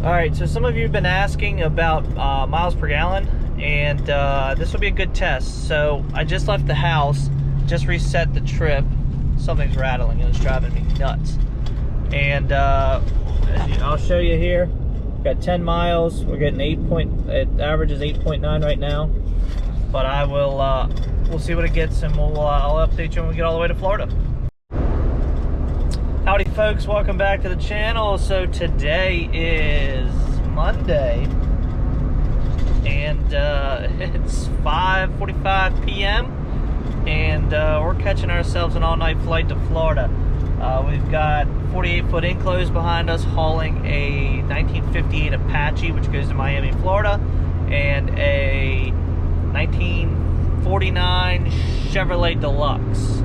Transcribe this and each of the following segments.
Alright, so some of you have been asking about miles per gallon, and this will be a good test. So I just left the house, just reset the trip. Something's rattling and it's driving me nuts. And I'll show you here. Got 10 miles. We're getting it averages 8.9 right now. But I will we'll see what it gets, and I'll update you when we get all the way to Florida. Howdy folks, welcome back to the channel. So today is Monday, and it's 5:45 p.m. and we're catching ourselves an all-night flight to Florida. We've got 48-foot enclosed behind us hauling a 1958 Apache, which goes to Miami, Florida, and a 1949 Chevrolet Deluxe.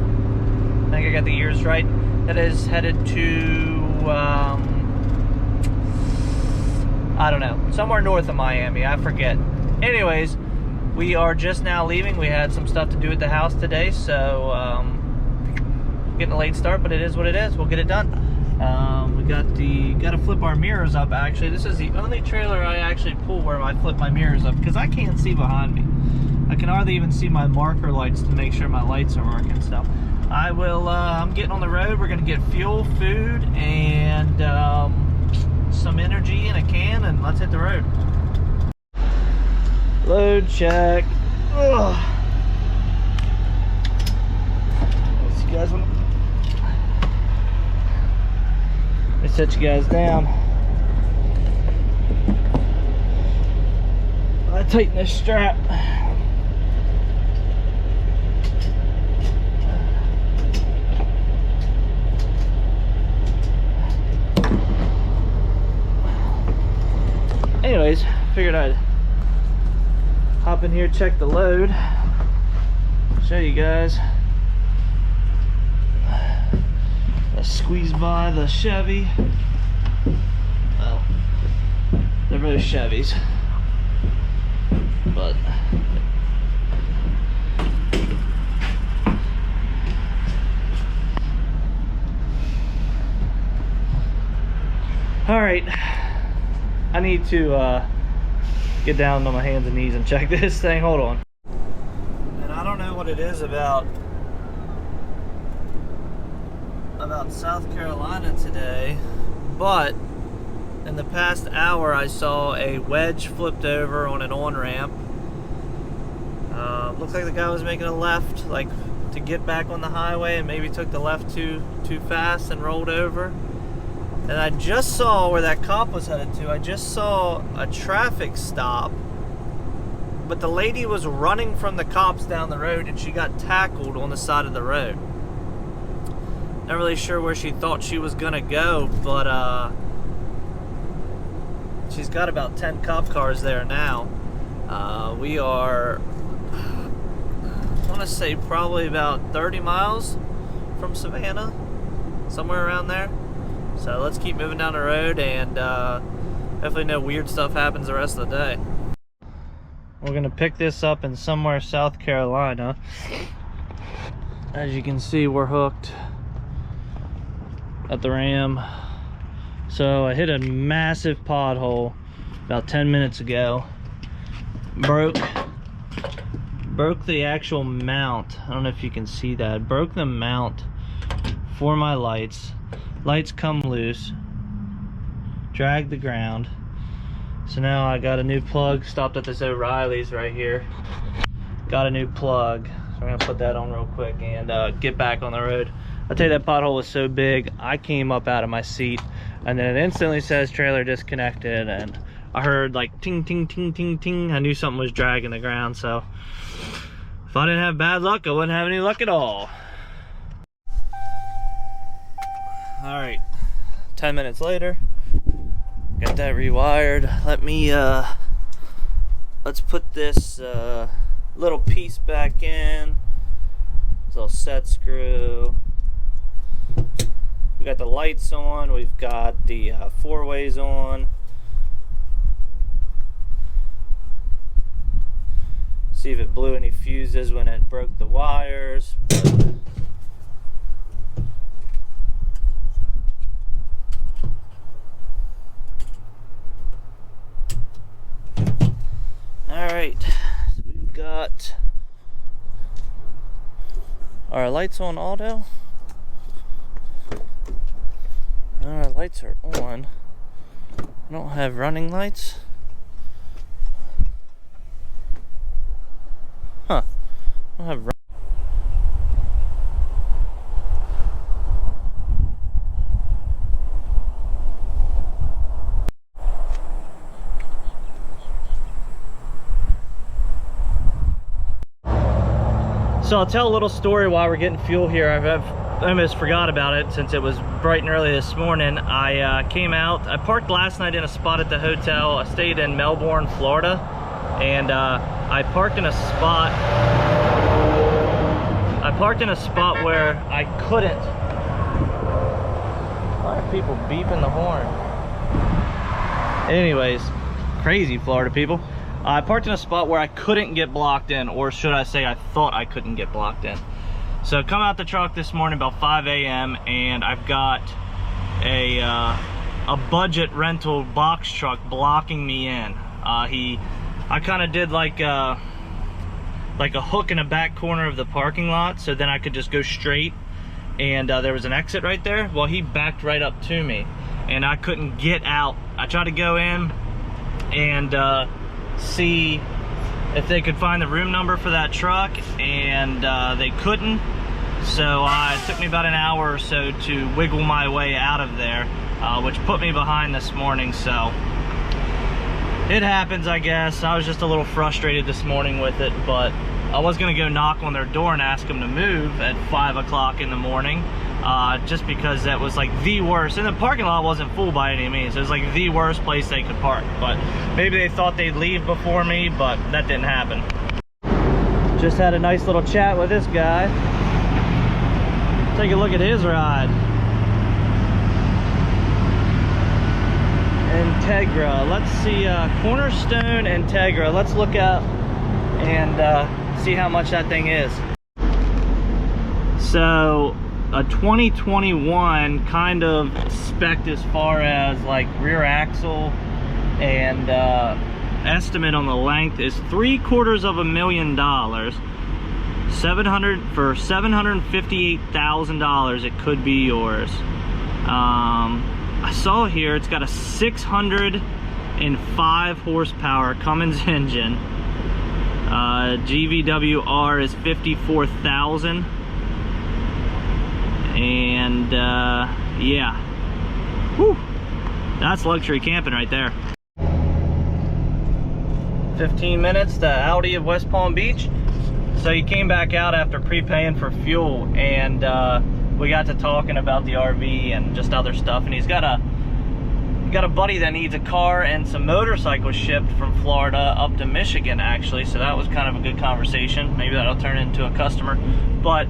I think I got the years right. That is headed to, I don't know, somewhere north of Miami, I forget. Anyways, we are just now leaving. We had some stuff to do at the house today, so getting a late start, but it is what it is. We'll get it done. We got to flip our mirrors up. Actually, this is the only trailer I actually pull where I flip my mirrors up, because I can't see behind me. I can hardly even see my marker lights to make sure my lights are working. So I will, I'm getting on the road. We're going to get fuel, food, and some energy in a can, and let's hit the road. Load check. Ugh. Let's see, guys. Let me set you guys down. I tighten this strap. Anyways, figured I'd hop in here, check the load, show you guys. Let's squeeze by the Chevy. Well, they're both Chevys, but all right. I need to get down on my hands and knees and check this thing. Hold on. And I don't know what it is about South Carolina today, but in the past hour I saw a wedge flipped over on an on-ramp. Looks like the guy was making a left, like to get back on the highway, and maybe took the left too fast and rolled over. And I just saw where that cop was headed to. I just saw a traffic stop, but the lady was running from the cops down the road, and she got tackled on the side of the road. Not really sure where she thought she was gonna go, but she's got about 10 cop cars there now. We are, I want to say, probably about 30 miles from Savannah, somewhere around there. So let's keep moving down the road, and hopefully no weird stuff happens the rest of the day. We're gonna pick this up in somewhere South Carolina. As you can see, we're hooked at the Ram. So I hit a massive pothole about 10 minutes ago. Broke the actual mount. I don't know if you can see that. Broke the mount for my lights. Lights come loose, dragged the ground. So now I got a new plug. Stopped at this O'Reilly's right here. Got a new plug. So I'm gonna put that on real quick and get back on the road. I'll tell you, that pothole was so big, I came up out of my seat, and then it instantly says trailer disconnected, and I heard like ting, ting, ting, ting, ting. I knew something was dragging the ground. So if I didn't have bad luck, I wouldn't have any luck at all. All right, 10 minutes later, got that rewired. Let me let's put this little piece back in. This little set screw. We got the lights on. We've got the four-ways on. See if it blew any fuses when it broke the wires. But got our lights on auto. Our lights are on. I don't have running lights. Huh. I don't have So I'll tell a little story while we're getting fuel here. I almost forgot about it since it was bright and early this morning. I came out, I parked last night in a spot at the hotel. I stayed in Melbourne, Florida, and I parked in a spot where I couldn't. Why are people beeping the horn? Anyways, crazy Florida people. I parked in a spot where I couldn't get blocked in, or should I say I thought I couldn't get blocked in. So come out the truck this morning about 5 a.m. and I've got a budget rental box truck blocking me in. I kind of did like a hook in the back corner of the parking lot, so then I could just go straight, and there was an exit right there. Well, he backed right up to me and I couldn't get out. I tried to go in and see if they could find the room number for that truck, and they couldn't. So it took me about an hour or so to wiggle my way out of there, which put me behind this morning. So it happens, I guess. I was just a little frustrated this morning with it, but I was gonna go knock on their door and ask them to move at 5 o'clock in the morning, just because that was like the worst. And the parking lot wasn't full by any means. It was like the worst place they could park, but maybe they thought they'd leave before me, but that didn't happen. Just had a nice little chat with this guy. Take a look at his ride. Integra. Let's see, Cornerstone Integra. Let's look up and see how much that thing is. So a 2021 kind of spec as far as like rear axle, and estimate on the length is $750,000. For $758,000 it could be yours. I saw here it's got a 605 horsepower Cummins engine. GVWR is 54,000, and yeah, whew, that's luxury camping right there. 15 minutes to Audi of West Palm Beach. So he came back out after prepaying for fuel, and we got to talking about the RV and just other stuff. And he's got a buddy that needs a car and some motorcycles shipped from Florida up to Michigan, actually. So that was kind of a good conversation. Maybe that'll turn into a customer. But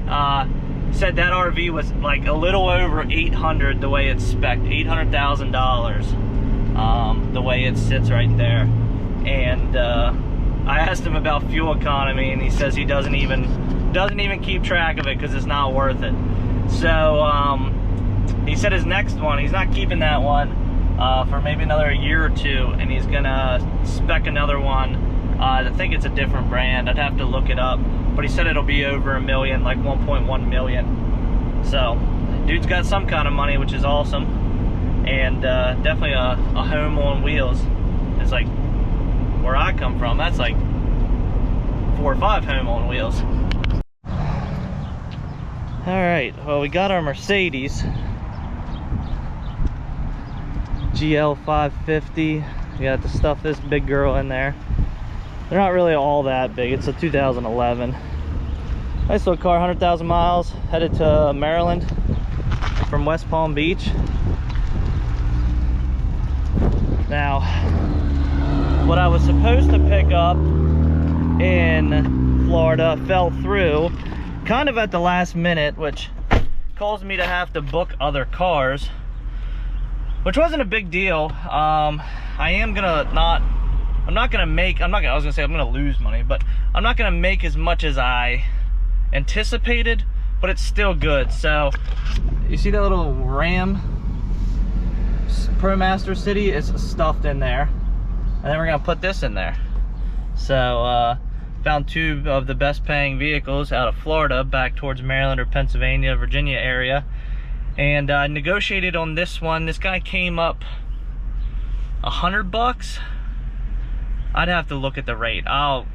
said that RV was like a little over 800 the way it's spec'd, $800,000 the way it sits right there. And I asked him about fuel economy, and he says he doesn't even keep track of it because it's not worth it. So he said his next one, he's not keeping that one for maybe another year or two, and he's gonna spec another one. I think it's a different brand. I'd have to look it up, but he said it'll be over $1 million, like 1.1 million. So dude's got some kind of money, which is awesome, and definitely a home on wheels. It's like where I come from, that's like 4 or 5 home on wheels. All right, well, we got our Mercedes GL 550. We got to stuff this big girl in there. They're not really all that big. It's a 2011. Nice little car, 100,000 miles. Headed to Maryland from West Palm Beach. Now, what I was supposed to pick up in Florida fell through kind of at the last minute, which caused me to have to book other cars, which wasn't a big deal. I'm gonna lose money, but I'm not gonna make as much as I anticipated, but it's still good. So you see that little Ram ProMaster City is stuffed in there, and then we're gonna put this in there. So Found two of the best paying vehicles out of Florida back towards Maryland or Pennsylvania, Virginia area. And I negotiated on this one. This guy came up $100. I'd have to look at the rate.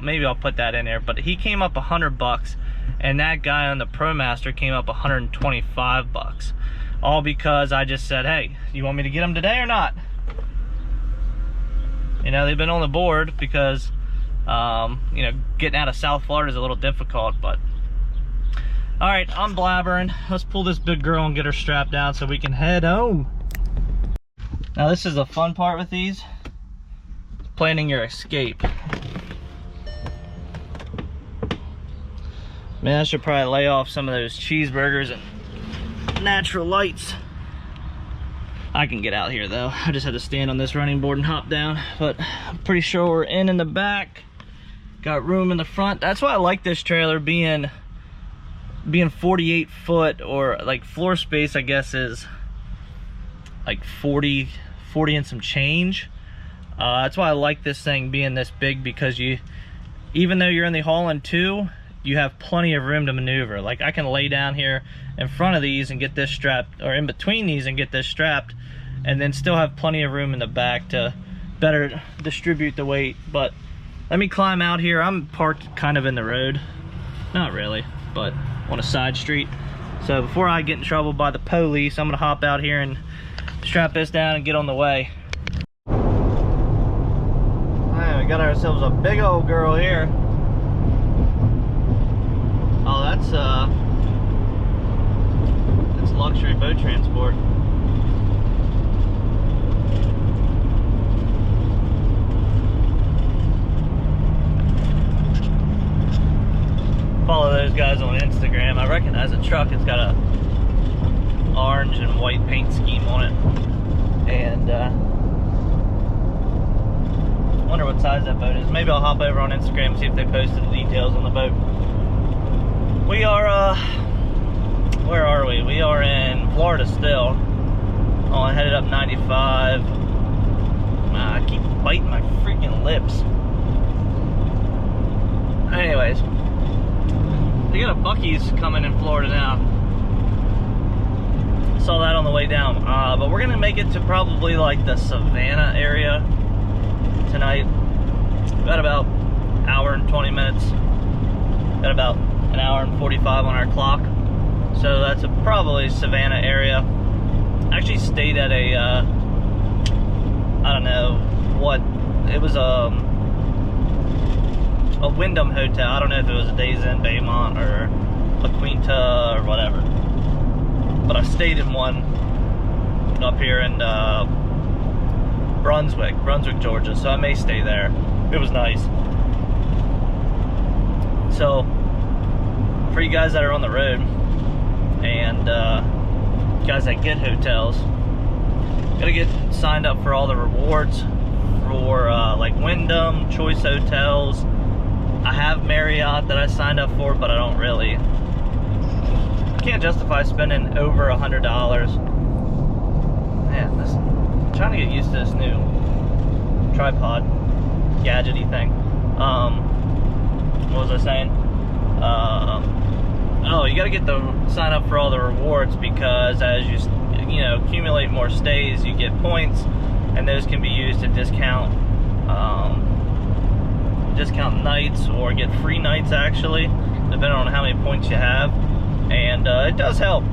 Maybe I'll put that in there, but he came up $100, and that guy on the ProMaster came up $125. All because I just said, hey, you want me to get them today or not? You know, they've been on the board because, you know, getting out of South Florida is a little difficult, but. All right, I'm blabbering. Let's pull this big girl and get her strapped down so we can head home. Now this is the fun part with these, planning your escape. Man, I should probably lay off some of those cheeseburgers and natural lights. I can get out here though. I just had to stand on this running board and hop down, but I'm pretty sure we're in the back. Got room in the front. That's why I like this trailer being 48 foot, or like floor space I guess is like 40 and some change. That's why I like this thing being this big, because even though you're in the hauling two, you have plenty of room to maneuver. Like I can lay down here in front of these and get this strapped, or in between these and get this strapped, and then still have plenty of room in the back to better distribute the weight. But let me climb out here. I'm parked kind of in the road, not really, but on a side street. So before I get in trouble by the police, I'm gonna hop out here and strap this down and get on the way. Alright, we got ourselves a big old girl here. Oh, that's luxury boat transport. Follow those guys on Instagram. I recognize the truck. It's got a orange and white paint scheme on it, and wonder what size that boat is. Maybe I'll hop over on Instagram and see if they posted the details on the boat. We are where are we? We are in Florida still. Oh, I headed up 95. I keep biting my freaking lips. Anyways, they got a Buc-ee's coming in Florida now. Saw that on the way down. But we're gonna make it to probably like the Savannah area tonight. Got about an hour and 20 minutes. Got about an hour and 45 on our clock. So that's probably Savannah area. Actually stayed at a, I don't know what, it was a Wyndham hotel. I don't know if it was a Days Inn Baymont or La Quinta or whatever. But I stayed in one up here in Brunswick, Georgia. So I may stay there. It was nice. So for you guys that are on the road and guys that get hotels, gotta get signed up for all the rewards for like Wyndham, Choice Hotels. I have Marriott that I signed up for, but I don't really, can't justify spending over $100. Man, I'm trying to get used to this new tripod gadgety thing. What was I saying? Oh, you gotta get sign up for all the rewards, because as you know, accumulate more stays, you get points, and those can be used to discount nights, or get free nights actually, depending on how many points you have. And it does help.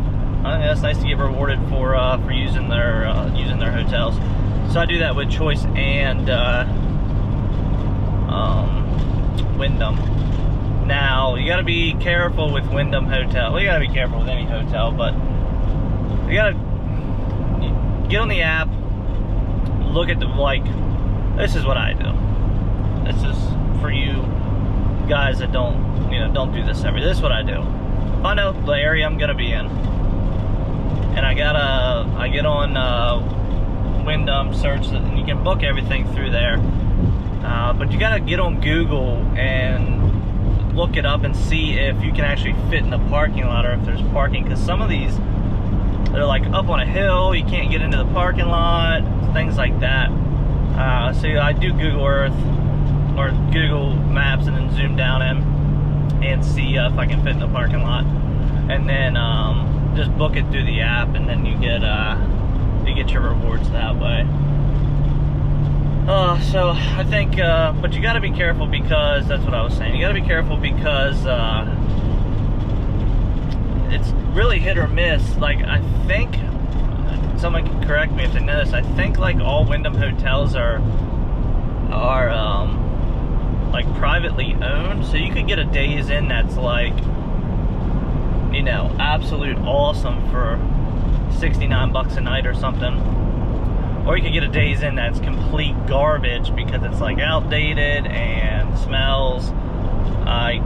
I think that's nice to get rewarded for using their hotels. So I do that with Choice and Wyndham. Now you got to be careful with Wyndham Hotel. Well, you got to be careful with any hotel, but you got to get on the app, look at the, like, this is what I do. This is for you guys that don't do this this is what I do. Find out the area I'm gonna be in, and I get on Wyndham, search, and you can book everything through there. But you gotta get on Google and look it up and see if you can actually fit in the parking lot, or if there's parking, because some of these, they're like up on a hill, you can't get into the parking lot, things like that. So I do Google Earth, or Google Maps and then zoom down in and see if I can fit in the parking lot, and then just book it through the app, and then you get your rewards that way. So I think, but you got to be careful, because that's what I was saying. You got to be careful because it's really hit or miss. Like, I think, someone can correct me if they know this, I think like all Wyndham hotels are like privately owned, so you could get a Days Inn that's like, you know, absolute awesome for 69 bucks a night or something, or you could get a Days Inn that's complete garbage because it's like outdated and smells. I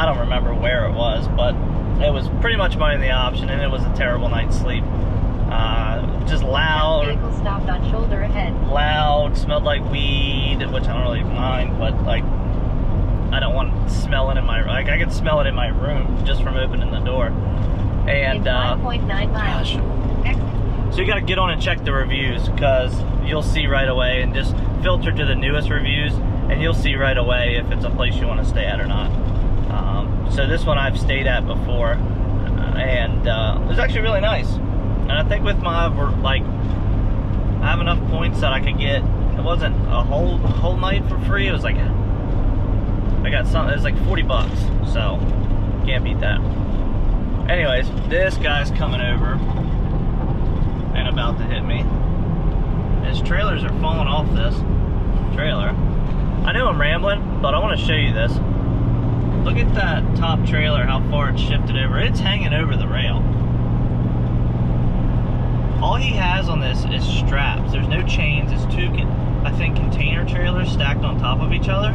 don't remember where it was, but it was pretty much my only option, and it was a terrible night's sleep. Just loud. Vehicle stopped on shoulder ahead. Loud, smelled like weed, which I don't really mind, but like, I don't want smelling in my, like, I could smell it in my room just from opening the door. And 5.9 miles. So you got to get on and check the reviews, because you'll see right away, and just filter to the newest reviews, and you'll see right away if it's a place you want to stay at or not. So this one I've stayed at before, and it was actually really nice. And I think with my, like, I have enough points that I could get, it wasn't a whole night for free, it was like, I got something, it was like 40 bucks, so can't beat that. Anyways, this guy's coming over and about to hit me. His trailers are falling off this trailer. I know I'm rambling, but I want to show you this. Look at that top trailer, how far it's shifted over. It's hanging over the rail. All he has on this is straps. There's no chains. It's two, I think, container trailers stacked on top of each other.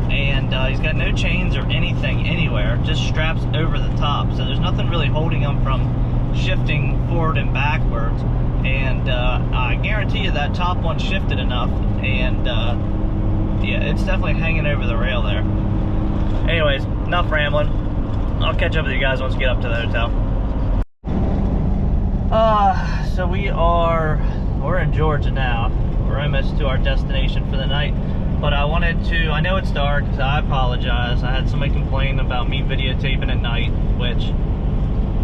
And he's got no chains or anything anywhere, just straps over the top. So there's nothing really holding him from shifting forward and backwards. And I guarantee you that top one shifted enough, and yeah, it's definitely hanging over the rail there. Anyways, enough rambling. I'll catch up with you guys once we get up to the hotel. So we're in Georgia now. We're almost to our destination for the night. But I I know it's dark, so I apologize. I had somebody complain about me videotaping at night, which,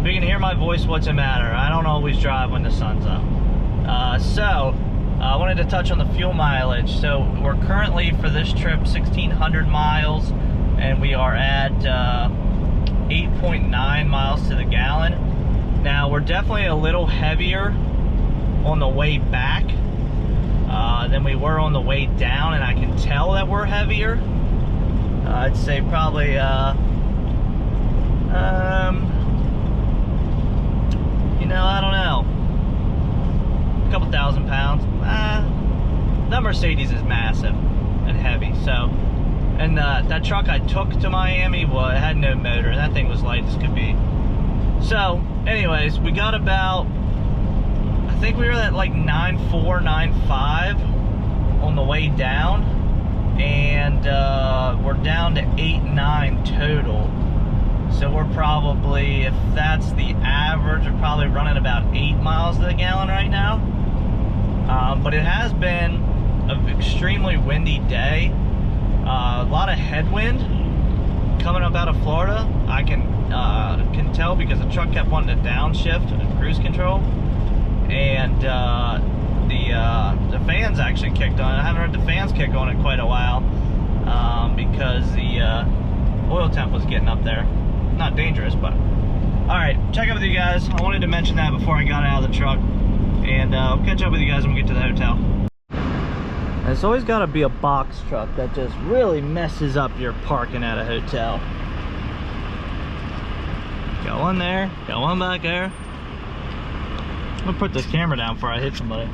if you can hear my voice, what's it matter? I don't always drive when the sun's up. I wanted to touch on the fuel mileage. So we're currently, for this trip, 1,600 miles, and we are at 8.9 miles to the gallon. Now, we're definitely a little heavier on the way back than we were on the way down, and I can tell that we're heavier. I'd say probably, you know, I don't know, a couple thousand pounds. That Mercedes is massive and heavy, so, and that truck I took to Miami, well, it had no motor, and that thing was light as could be. So, anyways, we got about, I think we were at like 9.4, 9.5 on the way down, and we're down to 8.9 total. So we're probably, if that's the average, we're probably running about 8 miles to the gallon right now. But it has been an extremely windy day. A lot of headwind coming up out of Florida. I can tell because the truck kept wanting to downshift and cruise control, and the fans actually kicked on. I haven't heard the fans kick on in quite a while because the oil temp was getting up there. Not dangerous, but all right. Check up with you guys. I wanted to mention that before I got out of the truck, and I'll catch up with you guys when we get to the hotel. It's always got to be a box truck that just really messes up your parking at a hotel. Got one there, got one back there. I'm gonna put this camera down before I hit somebody.